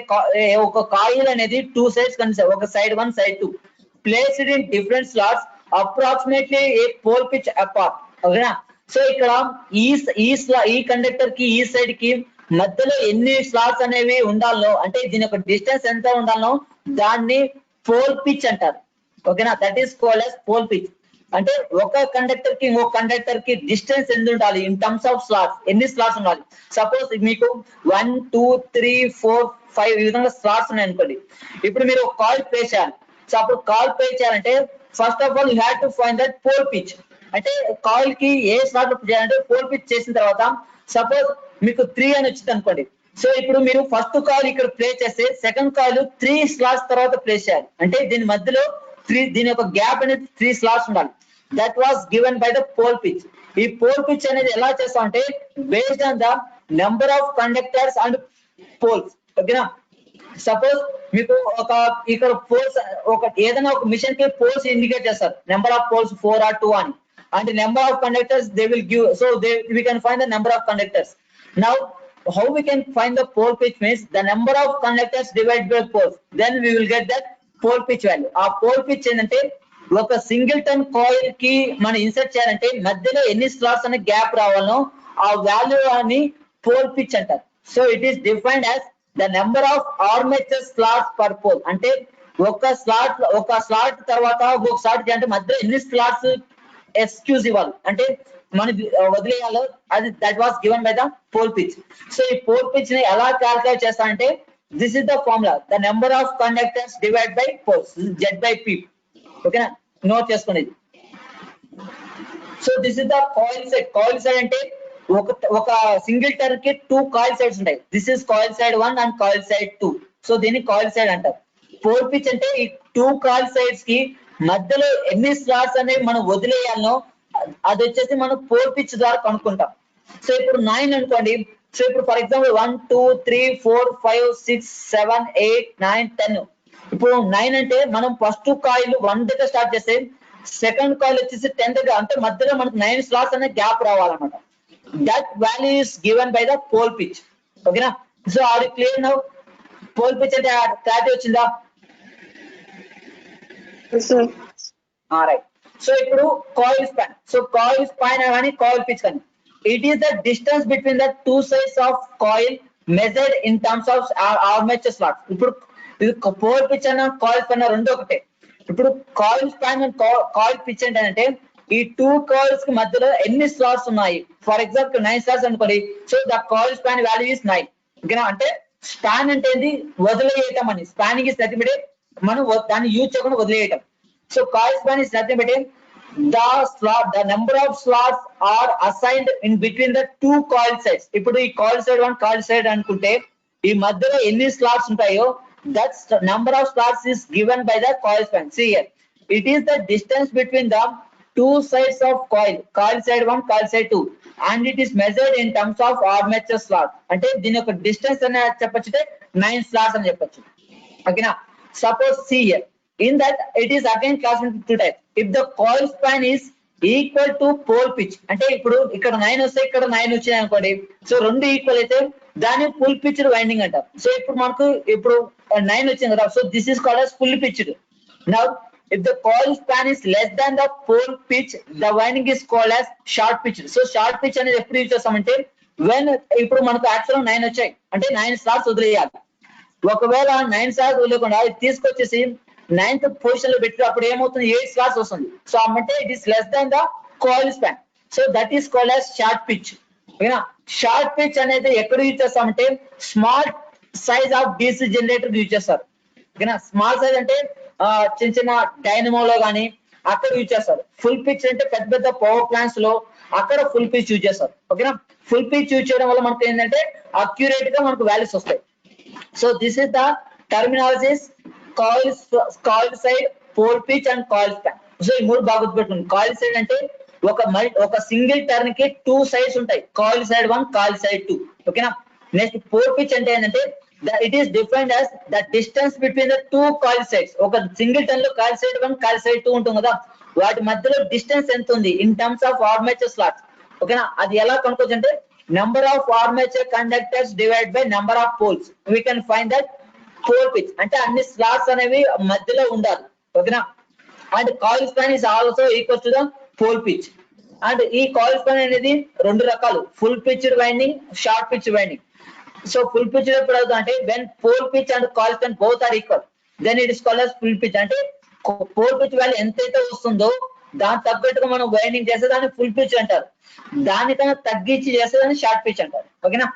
ఒక కాయిల్ అనేది 2 సైడ్స్ కన్సిస్ట్, ఒక side 1, side 2, placed in different slots approximately A pole pitch apart, ఓకేనా. So ఇక్కడ ఈ కండక్టర్ కి ఈ సైడ్ కి మధ్యలో ఎన్ని స్లాట్స్ అనేవి ఉండాలనో, అంటే దీని యొక్క డిస్టెన్స్ ఎంత ఉండాలనో దాన్ని పోల్ పిచ్ అంటారు, ఓకేనా. That is called as pole pitch. అంటే ఒక కండక్టర్ కి ఇంకొక కండక్టర్ కి డిస్టెన్స్ ఎంత ఉండాలి ఇన్ టర్మ్స్ ఆఫ్ స్లాట్స్, ఎన్ని స్లాట్స్ ఉండాలి. సపోజ్ మీకు 1, 2, 3, 4, 5 ఈ విధంగా స్లాట్స్ ఉన్నాయి అనుకోండి. ఇప్పుడు మీరు ఒక కాయిల్ ప్లేస్ చేయాలి. సో అప్పుడు కాయిల్ ప్లేస్ చేయాలంటే first of all you have to find that pole pitch. అంటే కాయిల్ కి ఏ స్లాట్ చేయాలంటే పోల్ పిచ్ చేసిన తర్వాత సపోజ్ మీకు 3 అని వచ్చింది అనుకోండి. సో ఇప్పుడు మీరు ఫస్ట్ కాయిల్ ఇక్కడ ప్లేస్ చేస్తే సెకండ్ కాయిల్ 3 స్లాట్స్ తర్వాత ప్లేస్ చేయాలి. అంటే దీని మధ్యలో దీని యొక్క గ్యాప్ అనేది 3 స్లాట్స్ ఉండాలి. That was given by the pole pitch. ఈ పోల్ పిచ్ అనేది ఎలా చేస్తాం అంటే based on the number of conductors and poles, ఓకేనా. సపోజ్ మీకు ఇక్కడ పోల్స్ ఏదైనా ఒక మిషన్ కి పోల్స్ ఇండికేట్ చేస్తారు, నెంబర్ ఆఫ్ పోల్స్ 4 or 2 అని. And number of conductors they will give, so we can find the number of conductors. Now how we can find the pole pitch means the number of conductors divided by poles, then we will get that pole pitch value. ఆ pole pitch ఏంటంటే ఒక single turn coil కి మనం insert చేయాలంటే మధ్యలో ఎన్ని slots అనే gap రావాలనో ఆ వాల్యూ అని పోల్ పిచ్ అంటారు. So it is defined as the number of armature slots per pole. అంటే ఒక స్లాట్ తర్వాత ఒక స్లాట్ అంటే మధ్యలో ఎన్ని స్లాట్స్ ఎక్స్క్యూజ్ ఇవ్వాలి, అంటే మనం వదిలేయాలో అది that was given by the pole pitch. So ఈ పోల్ పిచ్ ని ఎలా క్యాల్కులేట్ చేస్తా అంటే this is the formula, the number of conductors divided by poles, Z by P. ఓకేనా, నోట్ చేసుకోండి. So this is the coil side. Coil side అంటే ఒక single turn కి 2 కాయిల్ సైడ్స్ ఉంటాయి. This is coil side 1 and coil side 2. So దీన్ని coil side అంటారు. Pole pitch అంటే ఈ 2 కాయిల్ సైడ్స్ కి మధ్యలో ఎన్ని స్లాట్స్ అనేవి మనం వదిలేయాలనో అది వచ్చేసి మనం పోల్ పిచ్ ద్వారా కనుక్కుంటాం. సో ఇప్పుడు 9 అనుకోండి. సో ఇప్పుడు ఫర్ ఎగ్జాంపుల్ 1 2 3 4 5 6 7 8 9 10. ఇప్పుడు 9 అంటే మనం ఫస్ట్ కాయిల్ 1 దగ్గర స్టార్ట్ చేస్తే సెకండ్ కాయిల్ వచ్చేసి 10 దగ్గర, అంటే మధ్యలో మనకు 9 స్లాట్స్ అనే గ్యాప్ రావాలన్నమాట. That value is given by the pole pitch. ఓకేనా, so are you clear now? Pole pitch అంటే క్లారిటీ వచ్చిందా? రైట్. సో ఇప్పుడు coil span. So coil span అని కాయిల్ పిచ్ కానీ it is the distance between the two sides of coil measured in terms of armature slots. ఇప్పుడు ఇది pole pitch అన్న coil span రెండు ఒకటే. ఇప్పుడు coil span and coil pitch అంటే ఈ 2 కాయిల్స్ కి మధ్యలో ఎన్ని స్లాట్స్ ఉన్నాయి. ఫర్ ఎగ్జాంపుల్ 9 స్లాట్స్ అనుకోండి. So the coil span value is 9. ఓకేనా, అంటే స్పాన్ అంటే ఏంది, వదిలేయటం అని. స్పానింగ్ ఇస్ నథింగ్ బట్ మనం దాన్ని యూజ్ చేయకుండా వదిలేయటం. So coil span is nothing but the number of slots are assigned in between the two coil sides. ఇప్పుడు ఈ coil side 1 coil side అనుకుంటే ఈ మధ్యలో ఎన్ని స్లాట్స్ ఉంటాయో that's the number of slots is given by the coil span. See here, it is the distance between the two sides of coil side 1 coil side 2 and it is measured in terms of armature slot. అంటే దీని యొక్క distance అని చెప్పొచ్చు, 9 slots అని చెప్పొచ్చు. ఓకేనా, suppose see here, in that it is again classified into 2 types. If the coil span is equal to pole pitch, అంటే ఇప్పుడు ఇక్కడ 9 వస్తే ఇక్కడ 9 వచ్చాయి అనుకోండి. సో రెండు ఈక్వల్ అయితే దాన్ని ఫుల్ పిచ్డ్ వైండింగ్ అంటారు. సో ఇప్పుడు మనకు ఇప్పుడు 9 వచ్చింది కదా. So this is called as full pitched. Now if the coil span is less than the pole pitch, the winding is called as short pitched. So short pitch అనేది ఎప్పుడు use చేస్తామంటే when ఇప్పుడు మనకు యాక్చువల్ 9 వచ్చాయి అంటే 9 slots వదిలేయాలి. ఒకవేళ 9 slots వదిలేకుండా తీసుకొచ్చేసి 9th పొజిషన్ లో పెట్టినప్పుడు ఏమవుతుంది, 8 స్లాట్స్ వస్తుంది. సో అంటే it is less than the coil span. So that is called as short pitch. ఓకేనా, షార్ట్ పిచ్ అనేది ఎక్కడ యూజ్ చేస్తామంటే small size of DC generator use చేస్తారు. ఓకేనా, స్మాల్ సైజ్ అంటే చిన్న చిన్న డైనమోలో కానీ అక్కడ యూజ్ చేస్తారు. ఫుల్ పిచ్ అంటే పెద్ద పెద్ద పవర్ ప్లాంట్స్ లో అక్కడ ఫుల్ పిచ్ యూజ్ చేస్తారు. ఓకేనా, ఫుల్ పిచ్ యూజ్ చేయడం వల్ల మనకు ఏంటంటే అక్యురేట్ గా మనకు వాల్యూస్ వస్తాయి. So this is the terminologies coil side, pole pitch and coil span. So ఈ మూడు బాగా గుర్తుపెట్టుకోండి. కాయిల్ సైడ్ అంటే ఒక సింగిల్ టర్న్ కి 2 సైడ్స్ ఉంటాయి. Coil side 1 coil side 2. ఓకేనా, నెక్స్ట్ పోల్ పిచ్ అంటే ఏంటంటే it is defined as the distance between the 2 coil sides. ఒక సింగిల్ టర్న్ లో కాయిల్ సైడ్ 1 కాయిల్ సైడ్ 2 ఉంటుంది కదా, వాటి మధ్యలో డిస్టెన్స్ ఎంత ఉంది in terms of armature slots. ఓకేనా, అది ఎలా కనుక్కోవచ్చు అంటే number of armature conductors divide by number of poles. We can find that pole pitch. అంటే అన్ని స్లాట్స్ అనేవి మధ్యలో ఉండాలి. ఓకేనా, and coil span is also equal to the pole pitch. And ఈ కాయిల్ స్పాన్ అనేది రెండు రకాలు, full pitched winding, short pitch winding. So full pitch ఎప్పుడు అవుతుంది అంటే when pole pitch and coil span both are equal, then it is called as full pitch. అంటే pole pitch value ఎంతైతే వస్తుందో దాని తగ్గట్టుగా మనం వైండింగ్ చేస్తే దాన్ని ఫుల్ పిచ్ అంటారు. దానికన్నా తగ్గించి చేస్తే దాన్ని షార్ట్ పిచ్ అంటారు. ఓకేనా,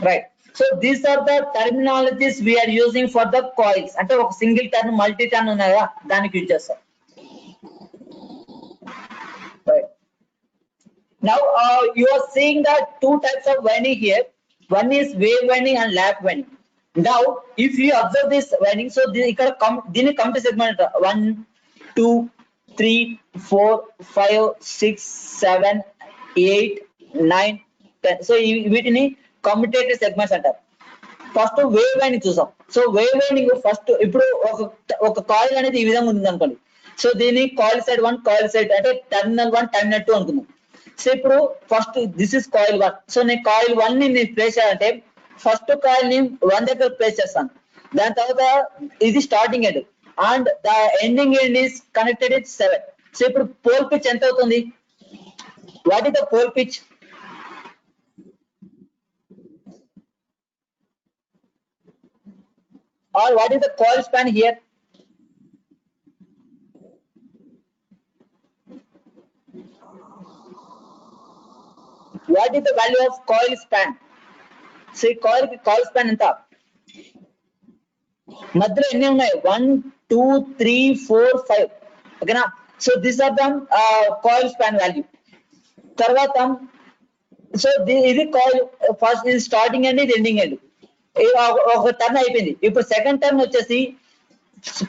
right. So these are the terminologies we are using for the coils. అంటే ఒక సింగిల్ టర్న్, మల్టీ టర్న్ ఉన్నాయి కదా, దానికి యూజ్ చేస్తాం. Right. Now you are seeing the 2 types of winding here. One is wave winding and lap winding. Now if you observe this winding, so ఇక్కడ దీని committee segment 1 2 3 4 5 6 7 8 9 10. So వీటిని commutator segments అంటారు. First wave winding చూసాం. So wave winding first ఇప్పుడు ఒక coil అనేది ఈ విధంగా ఉంది అనుకోండి. సో దీన్ని కాయిల్ సైడ్ 1 కాయిల్ సైడ్ అంటే టర్మినల్ 1 టర్మినల్ 2 అనుకుందాం. సో ఇప్పుడు first this is coil 1. So నేను కాయిల్ 1 ని నేను ప్లేస్ చేయాలంటే ఫస్ట్ కాయిల్ ని 1 దగ్గర ప్లేస్ చేస్తాను. దాని తర్వాత ఇది starting end and the ending end is connected with 7. సో ఇప్పుడు పోల్ పిచ్ ఎంత అవుతుంది? What is the pole pitch? or what is the coil span here? What is the value of coil span? See coil span ఎంత? మధ్యలో ఎన్ని ఉన్నాయి? 1 2 3 4 5. ఓకేనా. So this are the coil span value. తర్వాత so ఇది coil first ఇది starting and ఇది ending and ఒక టర్న్ అయిపోయింది. ఇప్పుడు సెకండ్ టర్న్ వచ్చేసి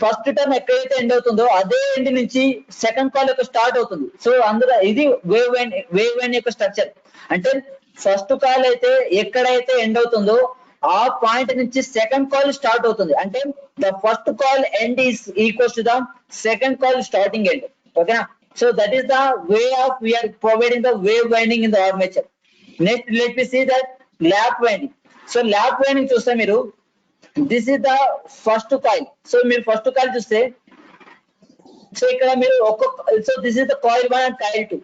ఫస్ట్ టర్న్ ఎక్కడైతే ఎండ్ అవుతుందో అదే ఎండ్ నుంచి సెకండ్ కాల్ యొక్క స్టార్ట్ అవుతుంది. సో అందులో ఇది వేవ్ వైండ్ యొక్క స్ట్రక్చర్. అంటే ఫస్ట్ కాల్ అయితే ఎక్కడైతే ఎండ్ అవుతుందో ఆ పాయింట్ నుంచి సెకండ్ కాల్ స్టార్ట్ అవుతుంది. అంటే the first coil end is equals to the second coil starting end. ఓకేనా. So that is the way of we are providing the wave winding in the armature. Next let me see that lap winding. So lap winding చూస్తే మీరు this is the first coil. So మీరు first coil చూస్తే so ఇక్కడ మీరు so this is the coil 1 and coil 2.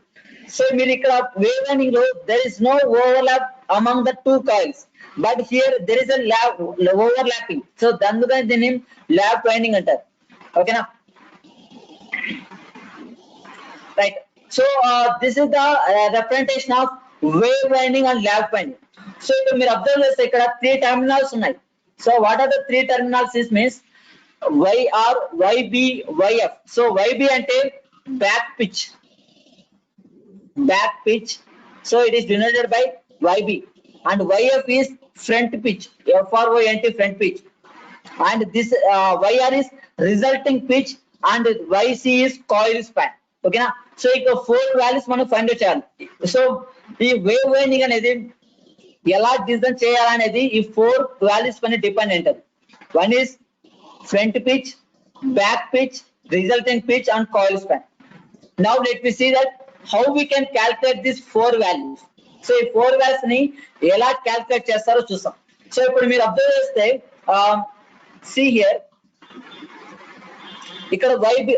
So మీరు ఇక్కడ wave winding లో there is no overlap among the two coils, but here there is a overlapping. So అందుకని దీన్ని lap winding అంటారు. ఓకేనా. Right. So this is the representation of wave winding and lap winding. So ఇక్కడ మీరు observe చేస్తే ఇక్కడ 3 terminals ఉన్నాయి. So what are the 3 terminals? This means YR, YB, YF. So YB ante back pitch. So it is denoted by YB, and YF is front pitch. FRONT front pitch, and this YR is resulting pitch, and YC is coil span. Okay na. So ఇక్కడ 4 values మనం find out చేయాలి. So ఈ wave winding అనేది ఎలా design చేయాలనేది ఈ 4 values పైన dependent. అది 1 is front pitch, back pitch, resultant pitch and coil span. Now let me see that how we can calculate these 4 values. So ఈ 4 values ని ఎలా క్యాల్కులేట్ చేస్తారో చూసాం. సో ఇప్పుడు మీరు అబ్జర్వ్ చేస్తే see here ఇక్కడ YB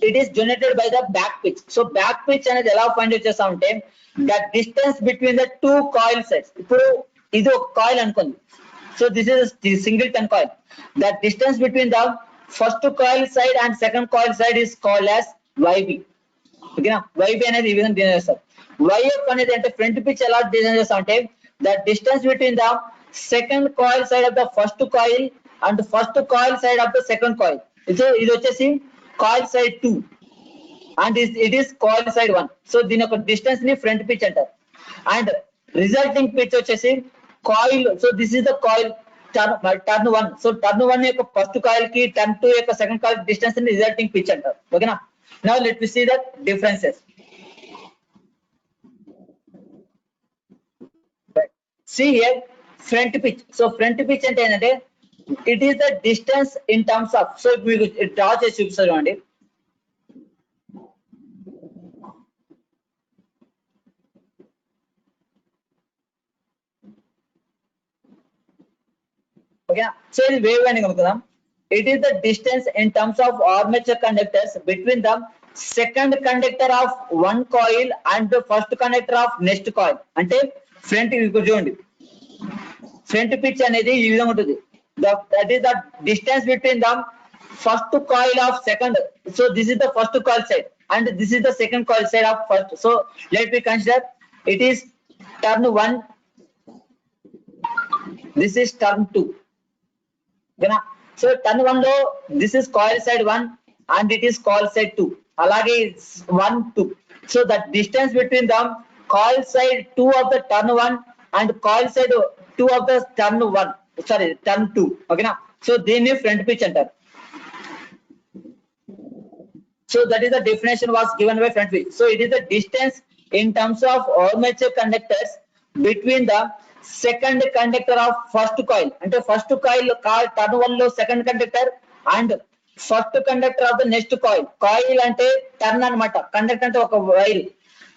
it is generated by the back pitch. So back pitch అనేది ఎలా ఫైండ్ అవుట్ చేస్తామంటే the distance between the two coil sides. ఇప్పుడు ఇది ఒక కాయిల్ అనుకోండి. So this is single turn coil. The distance between the first coil side and second coil side is called as YB. ఓకేనా. YB అనేది ఈ విధంగా design చేస్తారు. YF అనేది అంటే ఫ్రంట్ పిచ్ ఎలా డిజైన్ చేస్తాం అంటే the distance between the second coil side of the first coil and first coil side of the second coil. So ఇది వచ్చేసి coil side 2 and it is coil side 1. So దీని యొక్క distance ని front pitch అంటారు. And resulting pitch వచ్చేసి coil. So this is the coil turn 1. So turn 1 యొక్క first coil కి turn 2 యొక్క సెకండ్ కాయిల్ డిస్టెన్స్ ని రిజల్టింగ్ పిచ్ అంటారు. ఓకేనా. Now let me see the differences. See here front pitch. So front pitch అంటే ఏంటంటే it is the distance in terms of. So మీకు draw చేసి చూపిస్తారు చూడండి. ఓకే. సో ఇది వేవ్ వైండింగ్ అనుకుందాం. It is the distance in terms of armature conductors between the second conductor of one coil and first conductor of next coil. అంటే front ఇప్పుడు చూడండి front pitch అనేది ఈ విధంగా ఉంటుంది. That is the distance between the first coil of second. So this is the first coil side and this is the second coil side of first. So let me consider it is turn 1, this is turn 2. Okay. So turn 1 lo this is coil side 1 and it is coil side 2. Alage 1 2. So the distance between the coil side 2 of the turn 1 and coil side 2 of the turn 1, sorry turn 2. Okay na. So దీన్ని front pitch అంటారు. So that is the definition was given by front pitch. So it is the distance in terms of armature conductors between the second conductor of first coil. Ante first coil turn 1 lo second conductor and first conductor of the next coil. Coil ante turn anamata, conductor ante oka wire,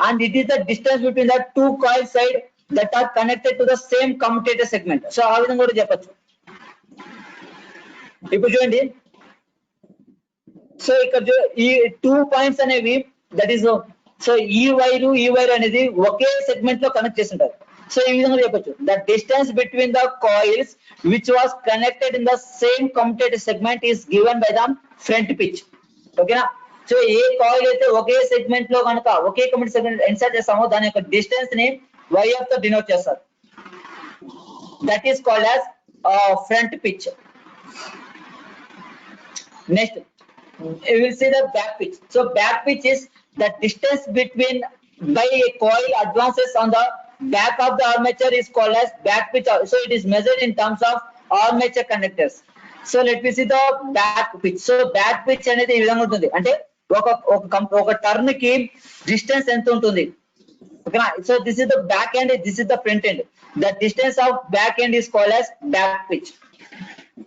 and it is the distance between the two coil side that are connected to the same commutator segment. So ఆ విధంగా కూడా చెప్పొచ్చు. ఇప్పుడు చూడండి. So ఇక్కడ ఈ 2 points అనేవి that is so ఈ వైర్ అనేది ఒకే సెగ్మెంట్ లో కనెక్ట్ చేసి ఉంటారు. సో ఈ విధంగా చెప్పొచ్చు the distance between the coils which was connected in the same commutator segment is given by the front pitch. ఓకేనా. సో ఏ కాయిల్ అయితే ఒకే సెగ్మెంట్ లో కనుక ఒకే కమ్యుటేటర్ సెగ్మెంట్ ఇన్సర్ట్ చేస్తామో దాని యొక్క డిస్టెన్స్ ని YF తో డినోట్ చేస్తారు. That is called as front pitch. Next, you will see the back pitch. So back pitch is the distance between by a coil advances on the back of the armature is called as back pitch. So it is measured in terms of armature conductors. So let me see the back pitch. So back pitch అనేది ఈ విధంగా ఉంటుంది. అంటే ఒక turn కి distance ఎంత ఉంటుంది. Okay, so this is the back end, this is the front end. The distance of back end is called as back pitch.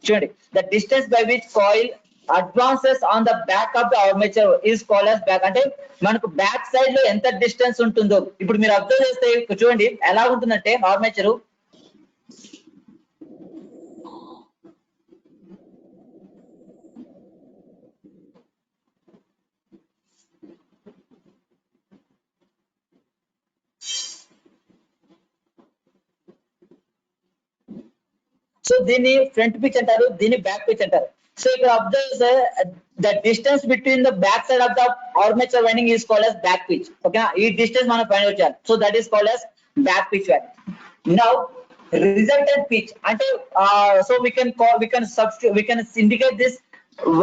చూడండి, the distance by which coil advances on the back of the armature is called as back. అంటే మనకు back side లో ఎంత distance ఉంటుందో ఇప్పుడు మీరు observe చేస్తే చూడండి ఎలా ఉంటుందంటే ఆర్మేచర్. సో దీన్ని ఫ్రంట్ పిచ్ అంటారు, దీన్ని బ్యాక్ పిచ్ అంటారు. సో ఇక్కడ observe the distance between the back side of the armature winding is called as back pitch. ఓకేనా, ఈ డిస్టెన్స్ మనం ఫైండ్ అవుట్ చేయాలి. So that is called as back pitch winding. Now resultant pitch అంటే so we can substitute, we can indicate this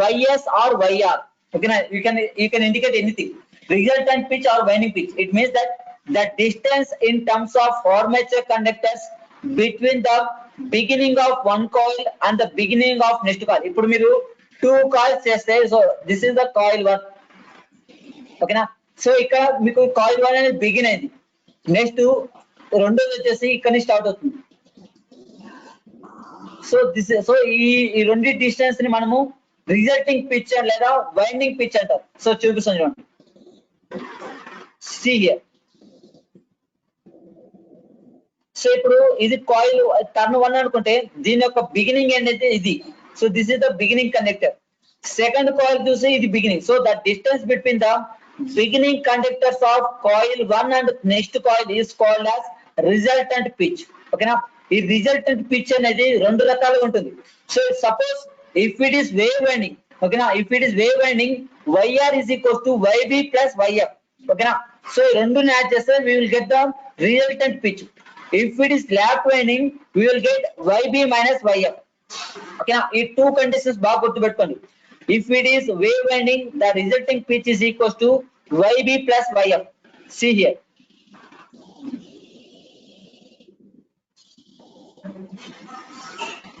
ys or yr. Okay, you can indicate anything. Resultant pitch or winding pitch, it means that the distance in terms of armature conductors between the beginning of one coil and the beginning of next coil. ఇప్పుడు మీరు two coils చేస్తే so this is the coil 1. ఓకేనా, so ఇక్కడ మీకు coil 1 అనేది begin అయింది, next రెండోది వచ్చేసి ఇక్కడ స్టార్ట్ అవుతుంది. సో దిస్ సో ఈ రెండు డిస్టెన్స్ ని మనము రిజల్టింగ్ పిచ్ లేదా వైండింగ్ పిచ్ అంటారు. సో చూపిస్తాను చూడండి, see here. సో ఇప్పుడు ఇది కాయిల్ టర్న్ 1 అనుకుంటే దీని యొక్క బిగినింగ్ అనేది ఇది. So this is the beginning conductor. Second coil చూసి ఇది beginning. So the distance between the beginning conductors of coil 1 and next coil is called as resultant pitch. ఓకేనా, ఈ రిజల్టెంట్ పిచ్ అనేది రెండు రకాలుగా ఉంటుంది. So suppose if it is wave winding, ఓకేనా, if it is wave winding YR is equals to YB plus YF. ఓకేనా, సో ఈ రెండుని యాడ్ చేస్తే we will get the resultant pitch. If it is lap winding, we will get YB minus YF. ఓకేనా, ఈ two conditions బాగా గుర్తుపెట్టుకోండి. If it is wave winding, the resulting pitch is equals to YB plus YF. See here.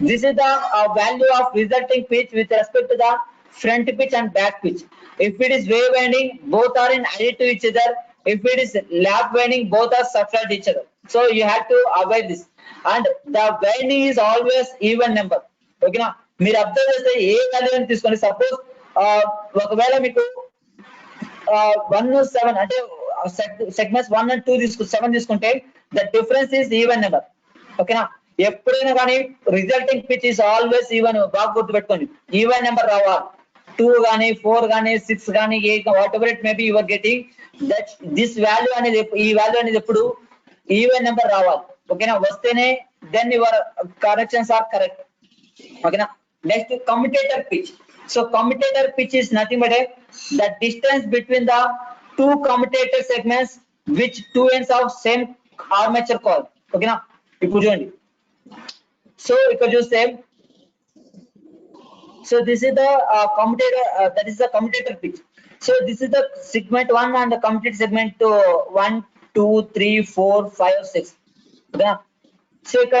This is the value of resulting pitch with respect to the front pitch and back pitch. If it is wave winding, both are in additive to each other. If it is lap winding, both are subtract each other. So you have to avoid this. And the winding is always even number. Okay na, మీరు observe చేస్తే ఏ value అని తీసుకోండి. Suppose ఒకవేళ మీకు 1 7 అంటే segments 1 and 2 7 తీసుకుంటే the difference is even number. ఓకేనా, ఎప్పుడైనా కానీ resulting pitch is always even. బాగా గుర్తుపెట్టుకోండి, ఈవెన్ నెంబర్ రావాలి. 2 కానీ 4 కానీ 6 కానీ 8 whatever it may be, you are getting that this value అనేది, ఈ వాల్యూ అనేది ఎప్పుడు ఈవెన్ నెంబర్ రావాలి. ఓకేనా, వస్తేనే then your corrections are correct. ఓకేనా, next commutator pitch. So commutator pitch is nothing but the distance between the two commutator segments which two ends of same armature coil. ఓకేనా, ఇప్పుడు చూడండి. So ఇక్కడ చూస్తే so this is the commutator, that is the commutator pitch. So this is the segment 1 and the commutator segment 1 2 3 4 5 6. ఓకేనా, so ఇక్కడ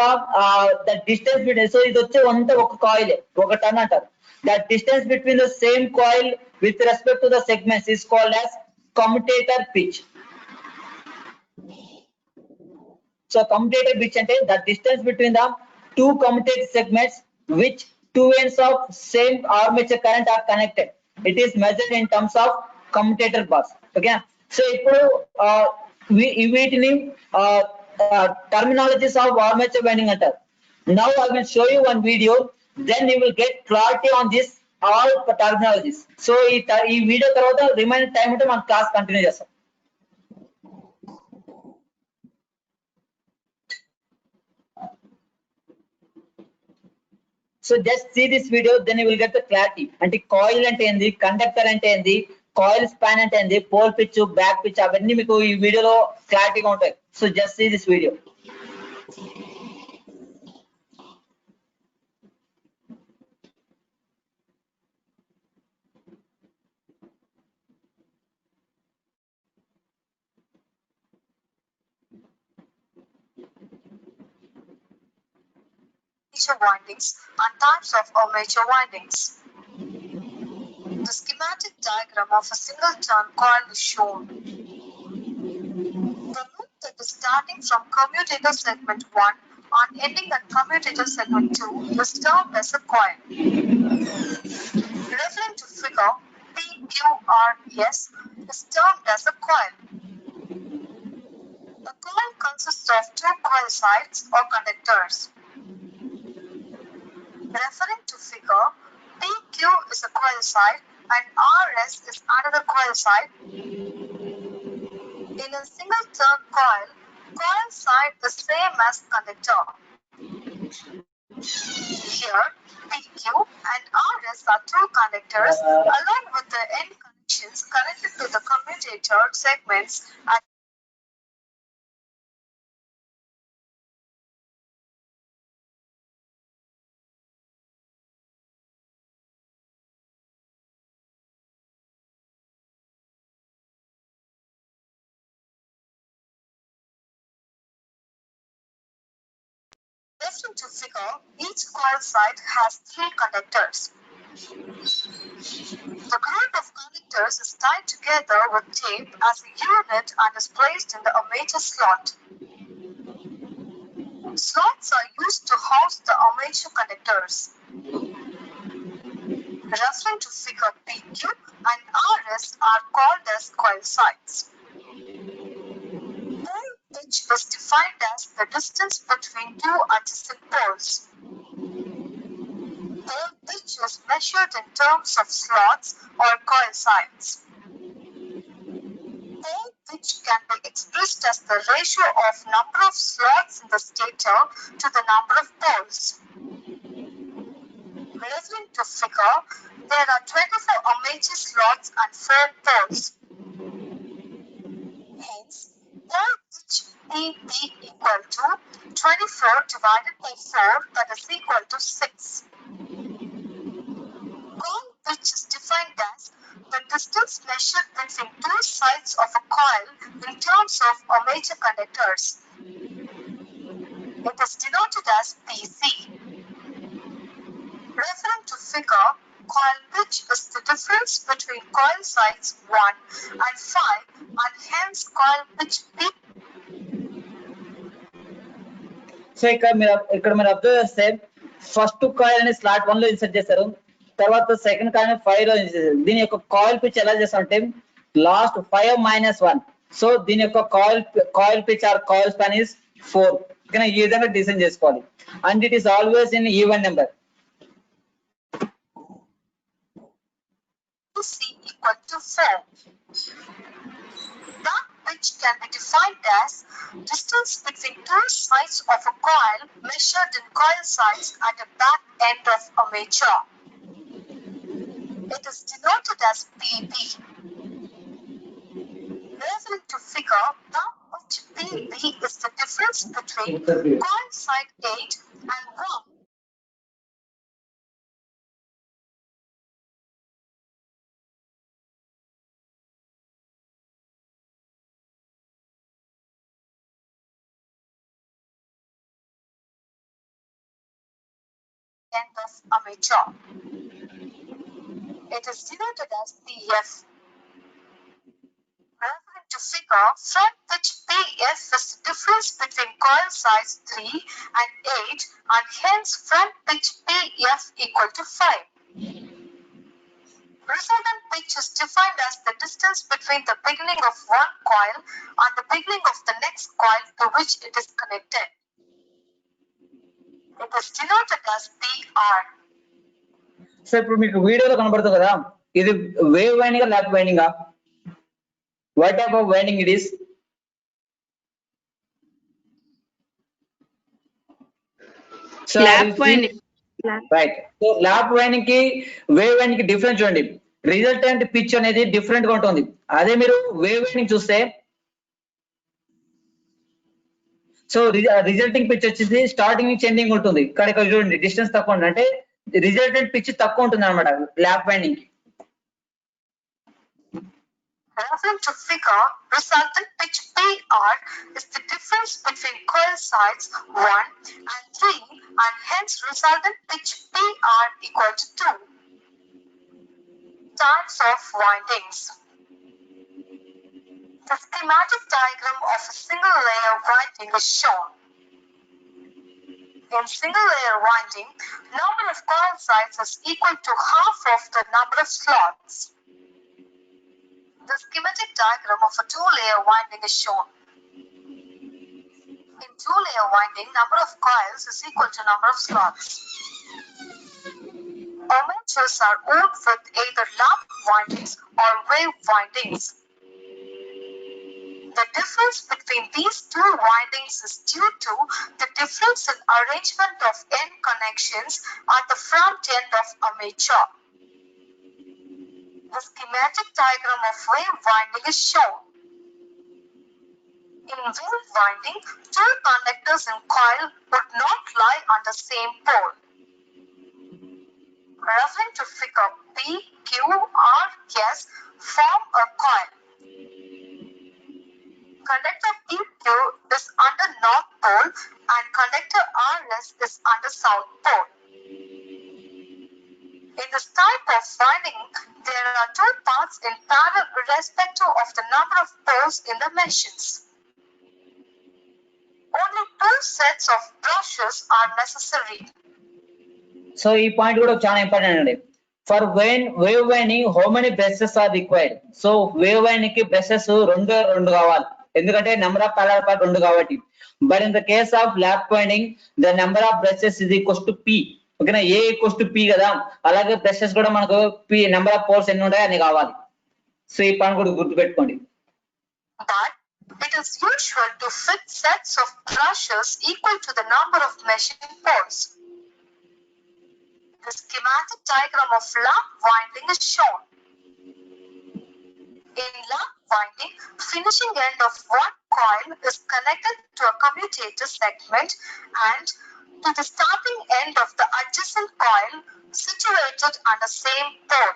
the distance between, so ఇది వచ్చే అంతా ఒక కాయిల్ ఒక టర్న్ అంటారు. The distance between the same coil with respect to the segments is called as commutator pitch. So commutator pitch అంటే the distance between the two commutator segments which two ends of same armature current are connected. It is measured in terms of commutator bars. Okay, so ఇప్పుడు వీటిని terminologies of armature winding అంటారు. Now I will show you one video, then you will get clarity on this all terminologies. So ఈ video తర్వాత remaining time ఉంటే మనం class continue చేస్తాం. So just see this video, then you will get the clarity. అంటే coil అంటే ఏంది, conductor అంటే ఏంది, కాయిల్ స్పాన్ అంటే ఏంది, పోల్ పిచ్ బ్యాక్ పిచ్ అవన్నీ మీకు ఈ వీడియోలో క్లారిటీగా ఉంటాయి. So just see this video. armature windings and types of armature windings. The schematic diagram of a single turn coil is shown. The loop that is starting from commutator segment 1 and ending at commutator segment 2 is termed as a coil. Referring to figure PQRS is termed as a coil. A coil consists of two coil sides or conductors. Referring to figure, PQ is a coil side and RS is another coil side. In a single turn coil, coil side is same as conductor. Here, PQ and RS are two conductors along with the end connections connected to the commutator segments at referring to figure, each coil side has three conductors. The group of conductors is tied together with tape as a unit and is placed in the armature slot. Slots are used to house the armature conductors. Referring to figure, PQ and RS are called as coil sides. Pole pitch is defined as the distance between two adjacent poles. Pole pitch is measured in terms of slots or coil sides. Pole pitch can be expressed as the ratio of number of slots in the stator to the number of poles. Referring to figure, there are 24 armature slots and 4 poles. Hence, pole pitch PB equal to 24 divided by 4, that is equal to 6. Coil pitch is defined as the distance measured between two sides of a coil in terms of armature conductors. It is denoted as PC. Referring to figure, coil pitch is the difference between coil sides 1 and 5 and hence coil pitch P. So ఇక్కడ మీరు observe చేస్తే first coil అనేది slot 1 లో insert చేశారు, తర్వాత second coil 5 లో insert చేశారు. దీని యొక్క కాయిల్ పిచ్ ఎలా చేస్తారంటే లాస్ట్ 5-1. సో దీని యొక్క coil pitch or coil span is 4. ఈ విధంగా డిజైన్ చేసుకోవాలి. And it is always in even number. C equal to 4. That pitch can be defined as distance between two sides of a coil measured in coil sides at the back end of armature. It is denoted as PB. Referring to figure, that pitch PB is the difference between coil side 8 and 1. End of armature. It is denoted as PF. Referring to figure, front pitch PF is the difference between coil size 3 and 8 and hence front pitch PF equal to 5. Resultant pitch is defined as the distance between the beginning of one coil and the beginning of the next coil to which it is connected. It is denoted as PR. So ఇప్పుడు మీకు వీడియోలో కనబడుతుంది కదా, ఇది wave winding lap winding, what type of winding it is? Right. So lap winding కి wave winding కి difference చూడండి. Resultant pitch అనేది డిఫరెంట్ గా ఉంటుంది. అదే మీరు వేవ్ వైండింగ్ చూస్తే, సో రిజల్టింగ్ పిచ్ వచ్చేసి స్టార్టింగ్ నుంచి ఎండింగ్ ఉంటుంది. ఇక్కడ చూడండి డిస్టెన్స్ తక్కువ ఉంటుంది, అంటే రిజల్టెంట్ పిచ్ తక్కువ ఉంటుంది అనమాట ల్యాప్ వైండింగ్ కి. Referring to figure, resultant pitch PR is the difference between coil sides 1 and 3 and hence resultant pitch PR equal to 2. Types of windings. The schematic diagram of a single layer winding is shown. In single layer winding, number of coil sides is equal to half of the number of slots. The schematic diagram of a two-layer winding is shown. In two-layer winding, number of coils is equal to number of slots. Armatures are wound with either lap windings or wave windings. The difference between these two windings is due to the difference in arrangement of end connections at the front end of armature. The schematic diagram of wave winding is shown. In wave winding, two conductors in coil would not lie on the same pole. Referring to figure P, Q, R, S form a coil. Conductor PQ is under north pole and conductor RS is under south pole. In this type of winding, there are two paths in parallel irrespective of the number of poles in the meshes. Only two sets of brushes are necessary. సో ఈ point కూడా చాలా important అండి. For wave winding how many brushes are required. So wave winding కి brushes రెండు కావాలి, ఎందుకంటే number of parallel part 2 కాబట్టి. But in the case of lap winding the number of brushes is equals to P. ఓకేనా, A equals to P కదా, అలాగే brushes కూడా మనకు పి నెంబర్ ఆఫ్ పోల్స్ ఎన్ని ఉంటాయి అన్ని కావాలి. సో ఈ పాయింట్ కూడా గుర్తుపెట్టుకోండి. But it is usual to fit sets of brushes equal to the number of meshing poles. The schematic diagram of lap winding is shown. In lap winding, finishing end of one coil is connected to a commutator segment and to the starting end of the adjacent coil situated on the same pole.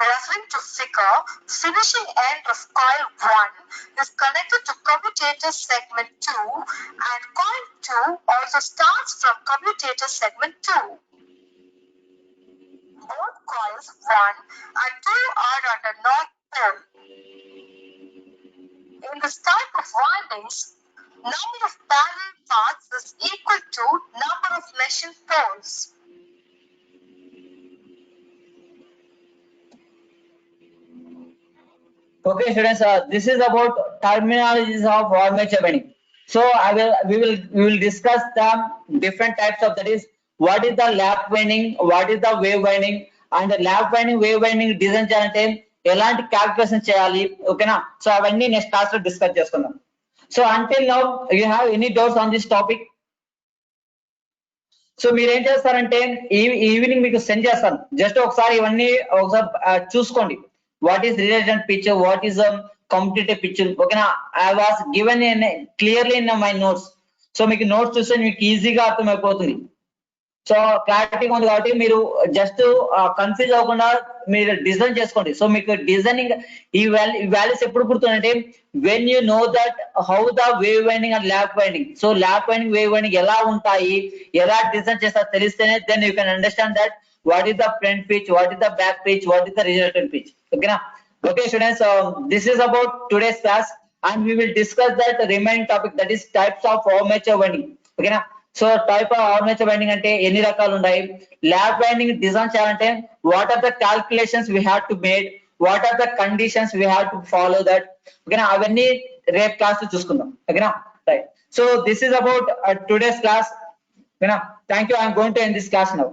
Referring to figure, finishing end of coil 1 is connected to commutator segment 2 and coil 2 also starts from commutator segment 2. Both coils 1 and 2 are under north pole. In this type of windings, number of parallel paths is equal to number of meshing poles. Okay, students, this is about terminologies of armature winding. So we will discuss the different types of, that is what is the lap winding, what is the wave winding, and the lap winding wave winding design చేయాలంటే ఎలాంటి calculation చేయాలి. ఓకేనా, so అవన్నీ next class లో discuss చేసుకుందాం. So until now you have any doubts on this topic? So మీరు ఏం చేస్తారంటే ఈవినింగ్ మీకు సెండ్ చేస్తాను, జస్ట్ ఒకసారి ఇవన్నీ ఒకసారి చూసుకోండి. What is resultant pitch, what is a commutator pitch. Okay, I was given in clearly in my notes, so మీకు నోట్స్ చూస్తే మీకు ఈజీగా అర్థమైపోతుంది. సో క్లారిటీ ఉంది కాబట్టి మీరు జస్ట్ కన్ఫ్యూజ్ అవ్వకుండా మీరు డిజైన్ చేసుకోండి. సో మీకు డిజైనింగ్ ఈ వాల్యూస్ ఎప్పుడు గుర్తుందంటే when you know that how the wave winding and lap winding. So lap winding wave winding ఎలా ఉంటాయి, ఎలా డిజైన్ చేస్తారో తెలిస్తేనే then you can understand that what is the front pitch, what is the back pitch, what is the resultant pitch. Okay na? Okay students, this is about today's class and we will discuss that remaining topic, that is types of armature winding. Okay na? So type of armature winding ante enni rakalu undayi, lap winding design cheyalante what are the calculations we have to made, what are the conditions we have to follow that. Okay na, avanni rep class lo chuskundam. Okay na, right. So this is about today's class. Okay na, thank you. I am going to end this class now.